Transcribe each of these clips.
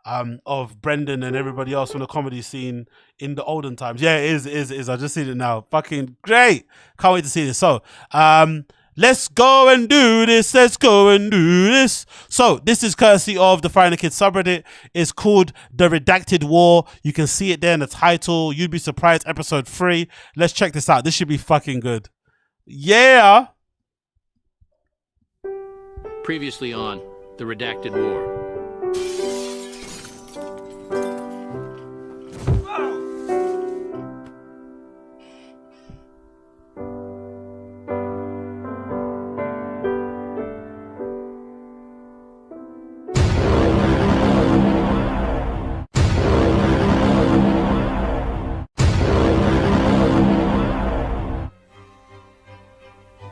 of Brendan and everybody else from the comedy scene in the olden times. Yeah, it is. I just seen it now. Fucking great. Can't wait to see this. So, let's go and do this. Let's go and do this. So this is courtesy of the Fire and the Kids subreddit. It's called The Redacted War. You can see it there in the title. You'd be surprised. Episode 3. Let's check this out. This should be fucking good. Yeah. Previously on The Redacted War.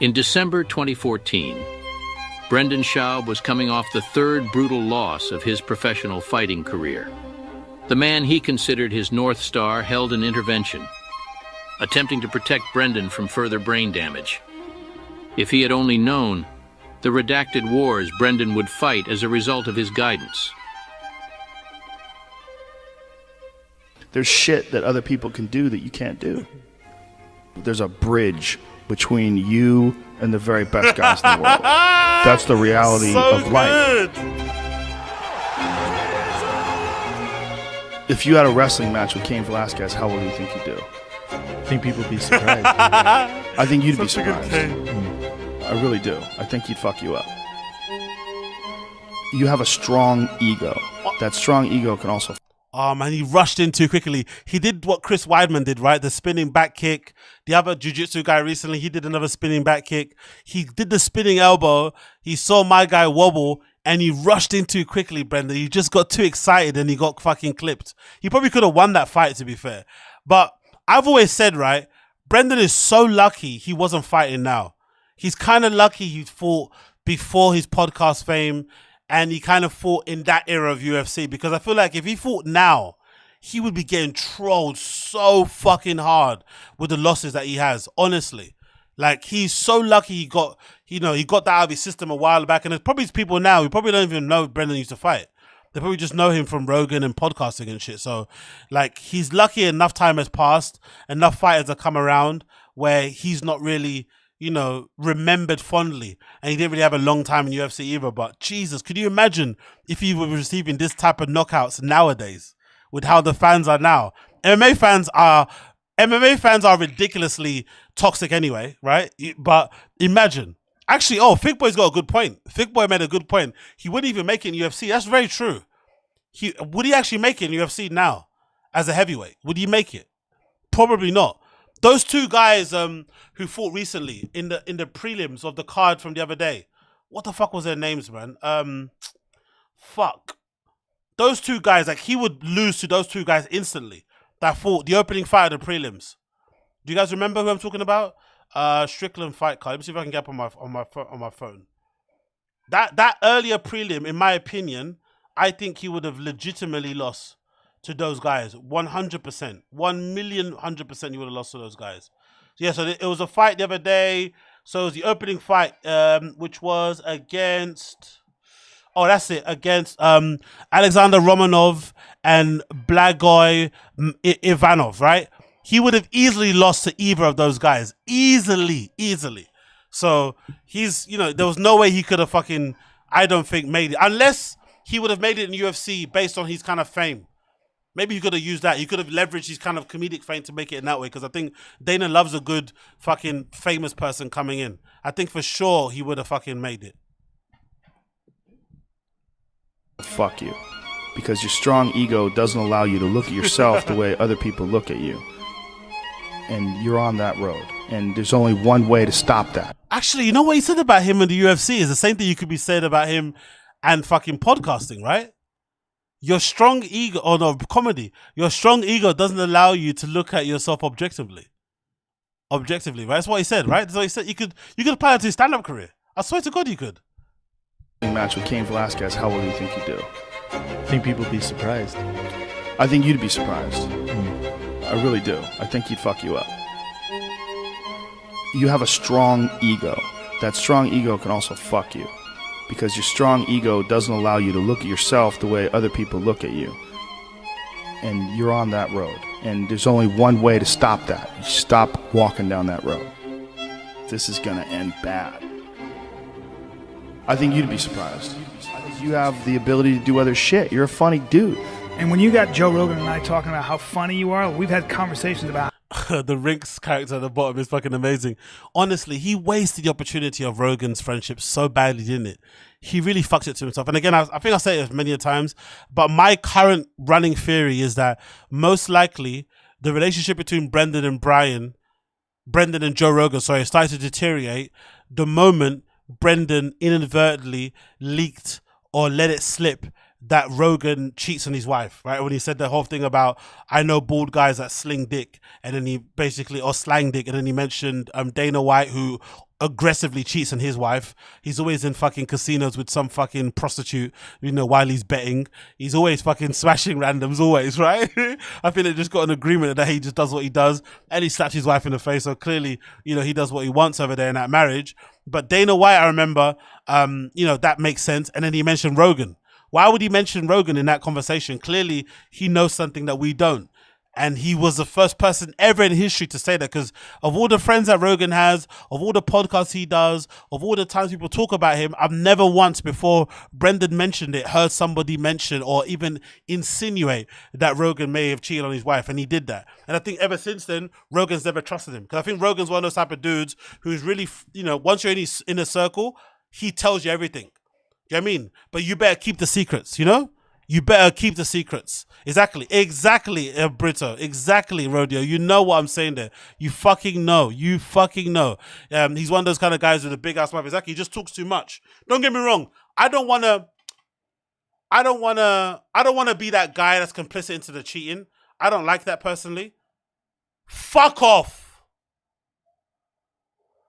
In December 2014, Brendan Schaub was coming off the third brutal loss of his professional fighting career. The man he considered his North Star held an intervention, attempting to protect Brendan from further brain damage. If he had only known the redacted wars Brendan would fight as a result of his guidance. There's shit that other people can do that you can't do. There's a bridge between you and the very best guys in the world. That's the reality of life. If you had a wrestling match with Cain Velasquez, how well do you think you'd do? I think people would be surprised. I think you'd be surprised. I really do. I think he'd fuck you up. You have a strong ego. That strong ego can also... Oh man, he rushed in too quickly. He did what Chris Weidman did, right? The spinning back kick. The other jiu-jitsu guy recently, he did another spinning back kick. He did the spinning elbow. He saw my guy wobble and he rushed in too quickly, Brendan. He just got too excited and he got fucking clipped. He probably could have won that fight, to be fair. But I've always said, right, Brendan is so lucky he wasn't fighting now. He's kind of lucky he fought before his podcast fame. And he kind of fought in that era of UFC, because I feel like if he fought now, he would be getting trolled so fucking hard with the losses that he has, honestly. Like, he's so lucky he got that out of his system a while back. And there's probably people now who probably don't even know Brendan used to fight. They probably just know him from Rogan and podcasting and shit. So, like, he's lucky enough time has passed, enough fighters have come around where he's not really... remembered fondly, and he didn't really have a long time in UFC either. But Jesus, could you imagine if he were receiving this type of knockouts nowadays with how the fans are now? MMA fans are ridiculously toxic anyway, right? But imagine, actually, Fig Boy's got a good point. Fig Boy made a good point. He wouldn't even make it in UFC. That's very true. Would he actually make it in UFC now as a heavyweight? Would he make it? Probably not. Those two guys who fought recently in the prelims of the card from the other day, what the fuck was their names, man? Fuck. Those two guys, like, he would lose to those two guys instantly that fought the opening fight of the prelims. Do you guys remember who I'm talking about? Strickland fight card. Let me see if I can get up on my phone. That earlier prelim, in my opinion, I think he would have legitimately lost to those guys. 100%. 1,100,000% you would have lost to those guys. So, yeah, so it was a fight the other day. So it was the opening fight, which was against... Oh, that's it. Against Alexander Romanov and Blagoy Ivanov, right? He would have easily lost to either of those guys. Easily. So he's, there was no way he could have fucking, I don't think, made it. Unless he would have made it in UFC based on his kind of fame. Maybe you could have used that. You could have leveraged his kind of comedic fame to make it in that way, because I think Dana loves a good fucking famous person coming in. I think for sure he would have fucking made it. Fuck you. Because your strong ego doesn't allow you to look at yourself the way other people look at you. And you're on that road. And there's only one way to stop that. Actually, you know what he said about him in the UFC is the same thing you could be said about him and fucking podcasting, right? Your strong ego, or no, comedy, your strong ego doesn't allow you to look at yourself objectively. Right? That's what he said, right? That's what he said. You could apply it to his stand-up career. I swear to God you could. Match with Cain Velasquez, how well do you think you'd do? I think people would be surprised. I think you'd be surprised. I really do. I think he'd fuck you up. You have a strong ego. That strong ego can also fuck you. because your strong ego doesn't allow you to look at yourself the way other people look at you. And you're on that road. And there's only one way to stop that. You stop walking down that road. This is going to end bad. I think you'd be surprised. I think you have the ability to do other shit. You're a funny dude. And when you got Joe Rogan and I talking about how funny you are, we've had conversations about the Rinks character at the bottom is fucking amazing. Honestly, he wasted the opportunity of Rogan's friendship so badly, didn't it? He really fucked it to himself. And again, I think I say it many times, but my current running theory is that most likely the relationship between Brendan and Joe Rogan, started to deteriorate the moment Brendan inadvertently leaked or let it slip that Rogan cheats on his wife, right? When he said the whole thing about, I know bald guys that sling dick, and then he basically, or slang dick, and then he mentioned Dana White, who aggressively cheats on his wife. He's always in fucking casinos with some fucking prostitute, while he's betting. He's always fucking smashing randoms, always, right? I think they just got an agreement that he just does what he does, and he slaps his wife in the face, so clearly, he does what he wants over there in that marriage. But Dana White, I remember, that makes sense, and then he mentioned Rogan. Why would he mention Rogan in that conversation? Clearly, he knows something that we don't. And he was the first person ever in history to say that, because of all the friends that Rogan has, of all the podcasts he does, of all the times people talk about him, I've never once before Brendan mentioned it, heard somebody mention or even insinuate that Rogan may have cheated on his wife, and he did that. And I think ever since then, Rogan's never trusted him. Because I think Rogan's one of those type of dudes who's really, once you're in his inner circle, he tells you everything. You know what I mean? But you better keep the secrets, You better keep the secrets. Exactly, Brito. Exactly, Rodeo. You know what I'm saying there. You fucking know. He's one of those kind of guys with a big ass mouth. Exactly, he just talks too much. Don't get me wrong. I don't wanna be that guy that's complicit into the cheating. I don't like that personally. Fuck off.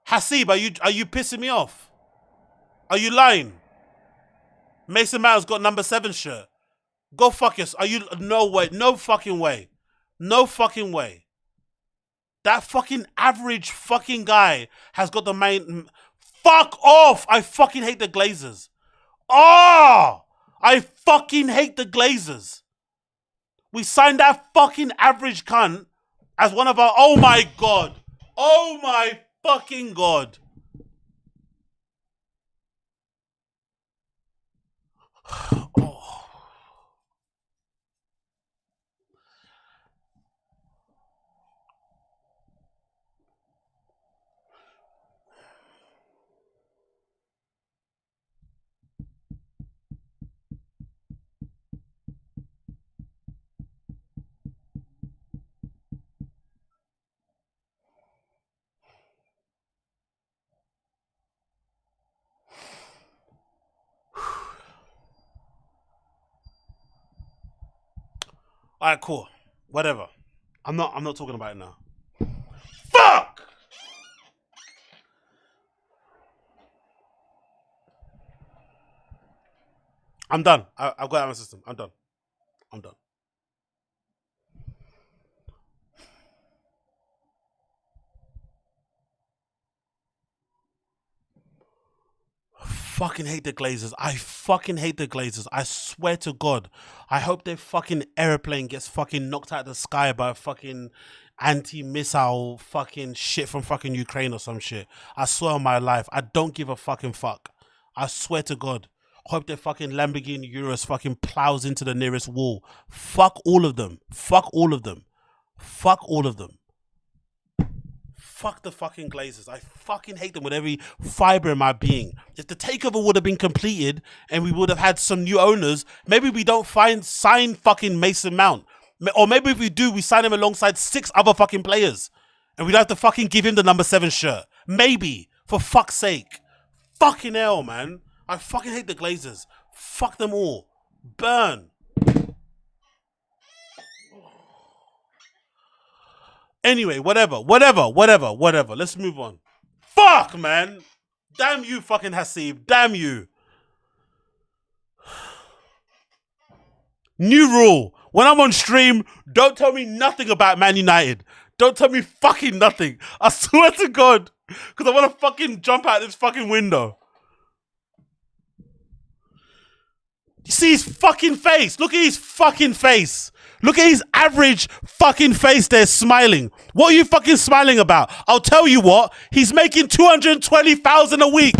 Hasib, are you pissing me off? Are you lying? Mason Mount's got number 7 shirt. Go fuck yourself. Are you? No way. No fucking way. No fucking way. That fucking average fucking guy has got the main. Fuck off. I fucking hate the Glazers. Oh, I fucking hate the Glazers. We signed that fucking average cunt as one of our. Oh my God. Oh my fucking God. Oh. All right, cool. Whatever. I'm not talking about it now. Fuck! I'm done. I've got it out of my system. I'm done. Fucking hate the Glazers. I fucking hate the Glazers. I swear to God. I hope their fucking airplane gets fucking knocked out of the sky by a fucking anti-missile fucking shit from fucking Ukraine or some shit. I swear on my life. I don't give a fucking fuck. I swear to God. Hope their fucking Lamborghini Urus fucking plows into the nearest wall. Fuck all of them. Fuck all of them. Fuck all of them. Fuck the fucking Glazers. I fucking hate them with every fiber in my being. If the takeover would have been completed and we would have had some new owners, maybe we don't sign fucking Mason Mount. Or maybe if we do, we sign him alongside 6 other fucking players. And we'd have to fucking give him the number 7 shirt. Maybe. For fuck's sake. Fucking hell, man. I fucking hate the Glazers. Fuck them all. Burn. Anyway, whatever. Let's move on. Fuck, man. Damn you, fucking Hasib. Damn you. New rule. When I'm on stream, don't tell me nothing about Man United. Don't tell me fucking nothing. I swear to God. Because I want to fucking jump out this fucking window. You see his fucking face. Look at his fucking face. Look at his average fucking face there smiling. What are you fucking smiling about? I'll tell you what. He's making $220,000 a week.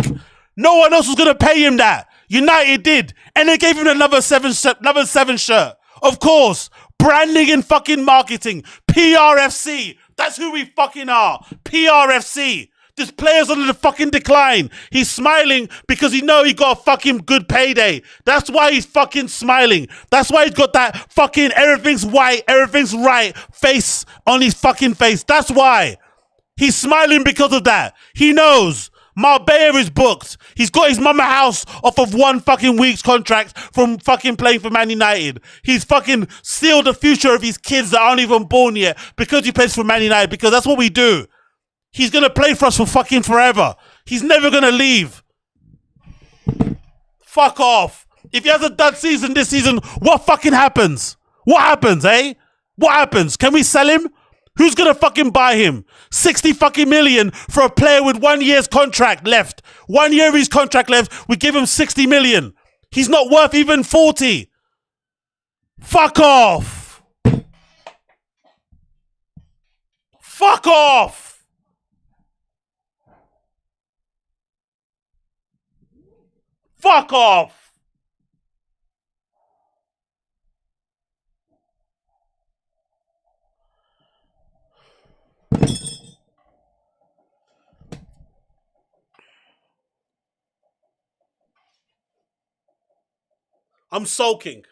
No one else was going to pay him that. United did. And they gave him another seven shirt. Of course. Branding and fucking marketing. PRFC. That's who we fucking are. PRFC. This player's on the fucking decline. He's smiling because he know he got a fucking good payday. That's why he's fucking smiling. That's why he's got that fucking everything's white, everything's right face on his fucking face. That's why. He's smiling because of that. He knows. Marbella is booked. He's got his mama house off of 1 fucking week's contract from fucking playing for Man United. He's fucking sealed the future of his kids that aren't even born yet because he plays for Man United, because that's what we do. He's going to play for us for fucking forever. He's never going to leave. Fuck off. If he has a dud season this season, what fucking happens? What happens, eh? What happens? Can we sell him? Who's going to fucking buy him? 60 fucking million for a player with 1 year's contract left. 1 year of his contract left. We give him 60 million. He's not worth even 40. Fuck off. Fuck off. Fuck off! I'm sulking.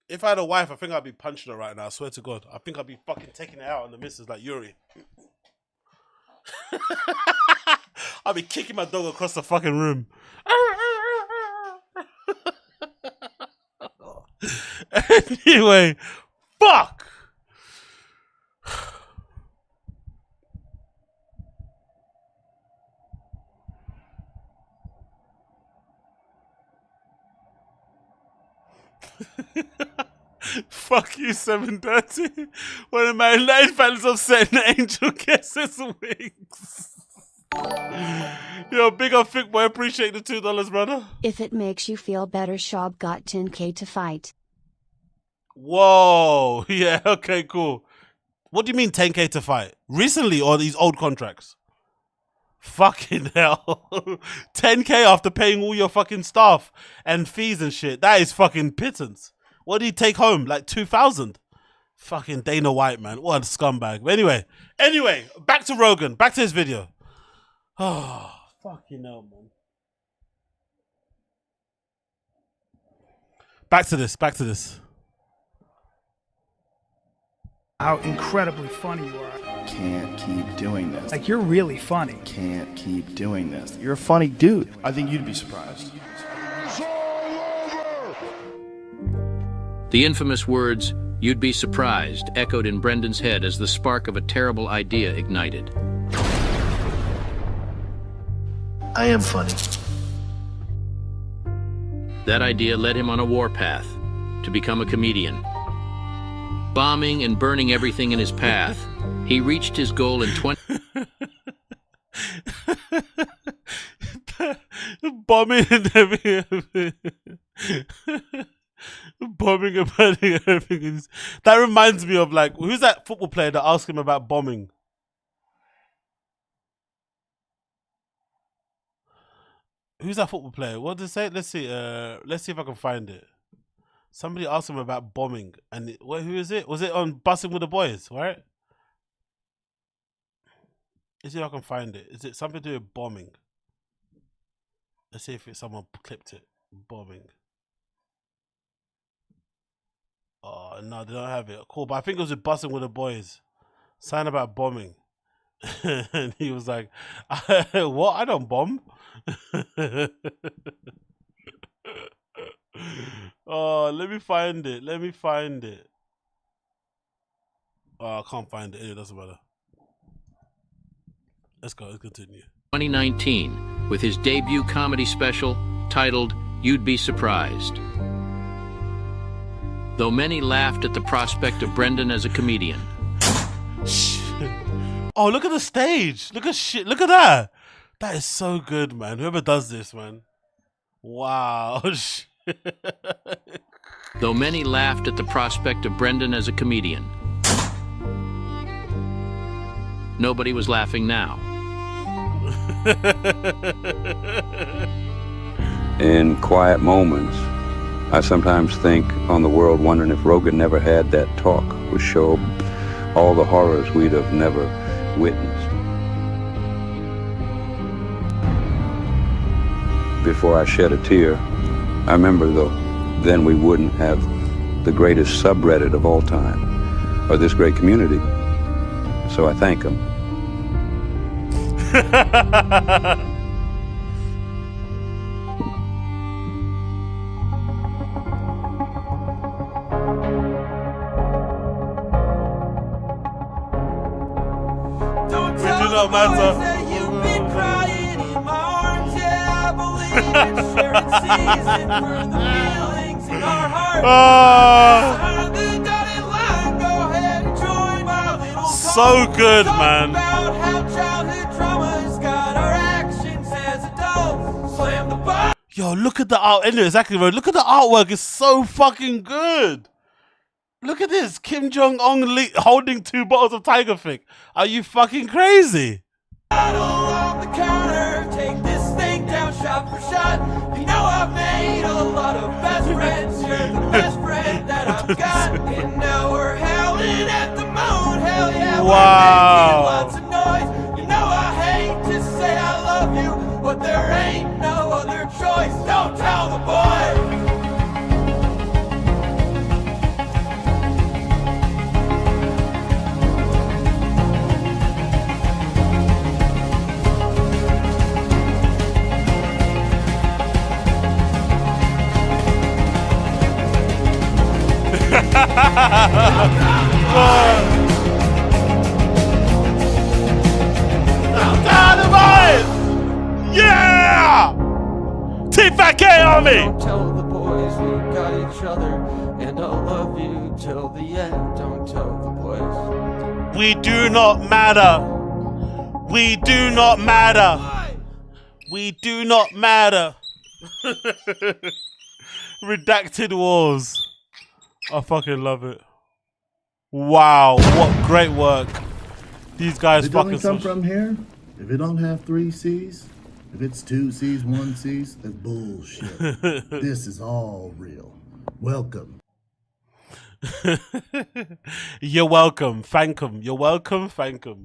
If I had a wife, I think I'd be punching her right now. I swear to God. I think I'd be fucking taking it out on the missus like Yuri. I'd be kicking my dog across the fucking room. Anyway, fuck. Fuck you, 730. One of my United fans upset an angel gets his wings. Yo, big up Thick Boy. Appreciate the $2, brother. If it makes you feel better, Shab got 10K to fight. Whoa. Yeah, okay, cool. What do you mean 10K to fight? Recently or these old contracts? Fucking hell. 10K after paying all your fucking staff and fees and shit. That is fucking pittance. What did he take home? Like 2,000? Fucking Dana White, man. What a scumbag. But anyway, back to Rogan. Back to his video. Oh, fucking hell, man. Back to this. How incredibly funny you are. Can't keep doing this. Like, you're really funny. Can't keep doing this. You're a funny dude. I think you'd be surprised. The infamous words, "You'd be surprised," echoed in Brendan's head as the spark of a terrible idea ignited. I am funny. That idea led him on a warpath to become a comedian. Bombing and burning everything in his path, he reached his goal in Bombing and everything. Bombing and burning everything. That reminds me of, like, who's that football player that asked him about bombing? Who's that football player? What did it say? Let's see if I can find it. Somebody asked him about bombing, and who is it? Was it on Bussing with the Boys, right? Let's see if I can find it. Is it something to do with bombing? Let's see if someone clipped it. Bombing. Oh no, they don't have it. Cool, but I think it was with Busting with the Boys. Sign about bombing. And he was like, what? I don't bomb. Oh, let me find it. Let me find it. Oh, I can't find it. It doesn't matter. Let's go. Let's continue. 2019 with his debut comedy special titled You'd Be Surprised. Though many laughed at the prospect of Brendan as a comedian. Oh, look at the stage. Look at shit. Look at that. That is so good, man. Whoever does this, man. Wow. Though many laughed at the prospect of Brendan as a comedian. Nobody was laughing now. In quiet moments, I sometimes think on the world, wondering if Rogan never had that talk with Shob, all the horrors we'd have never witnessed. Before I shed a tear, I remember though, then we wouldn't have the greatest subreddit of all time, or this great community. So I thank him. Don't matter. You've been crying in my arms. Yeah, I believe in sharing season for the feelings in our hearts. Sign the dotted line. Go ahead and join my little So cult. good, Talk man. About how childhood trauma's got our actions as adults. Slam the bar. Yo, look at the art. Anyway, exactly, bro. Look at the artwork. It's so fucking good. Look at this. Kim Jong-un holding 2 bottles of Tiger Fig. Are you fucking crazy? Bottle on the counter, take this thing down shot for shot. You know I've made a lot of best friends. You're the best friend that I've got. And now we're howling at the moon. Hell yeah, Wow. we're making lots of noise. You know I hate to say I love you, but there ain't no other choice. Don't tell the boy. Yeah! T-Fat-K Army! Don't tell the boys we got each other, and I'll love you till the end. Don't tell the boys. We do not matter. We do not matter. We do not matter. Redacted Wars. I fucking love it. Wow, what great work. These guys If it fucking doesn't come from here, if it don't have 3 C's, if it's 2 C's, 1 C's, that's bullshit. This is all real. Welcome. You're welcome. Thank 'em. You're welcome. Thank 'em.